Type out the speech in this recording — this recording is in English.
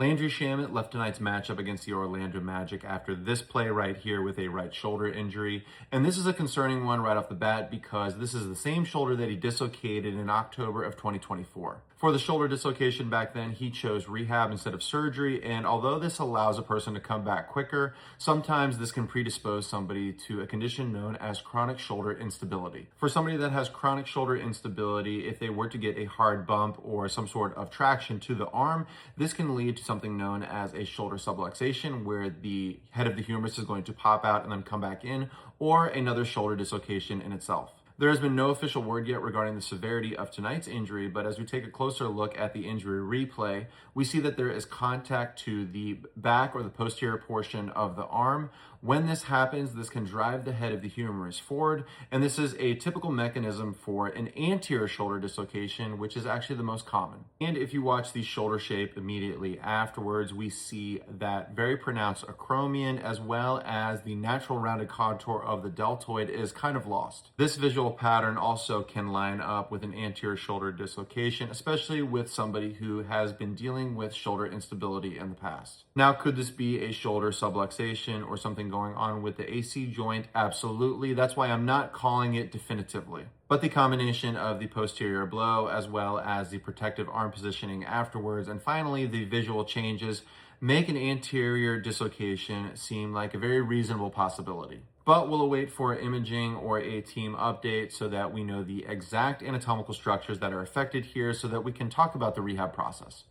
Landry Shamet left tonight's matchup against the Orlando Magic after this play right here with a right shoulder injury. And this is a concerning one right off the bat because this is the same shoulder that he dislocated in October of 2024. For the shoulder dislocation back then, he chose rehab instead of surgery. And although this allows a person to come back quicker, sometimes this can predispose somebody to a condition known as chronic shoulder instability. For somebody that has chronic shoulder instability, if they were to get a hard bump or some sort of traction to the arm, this can lead to something known as a shoulder subluxation, where the head of the humerus is going to pop out and then come back in, or another shoulder dislocation in itself. There has been no official word yet regarding the severity of tonight's injury, but as we take a closer look at the injury replay, we see that there is contact to the back or the posterior portion of the arm. When this happens, this can drive the head of the humerus forward, and this is a typical mechanism for an anterior shoulder dislocation, which is actually the most common. And if you watch the shoulder shape immediately afterwards, we see that very pronounced acromion as well as the natural rounded contour of the deltoid is kind of lost. This visual pattern also can line up with an anterior shoulder dislocation, especially with somebody who has been dealing with shoulder instability in the past. Now, could this be a shoulder subluxation or something going on with the AC joint? Absolutely. That's why I'm not calling it definitively. But the combination of the posterior blow as well as the protective arm positioning afterwards, and finally the visual changes, make an anterior dislocation seem like a very reasonable possibility. But we'll await for imaging or a team update so that we know the exact anatomical structures that are affected here so that we can talk about the rehab process.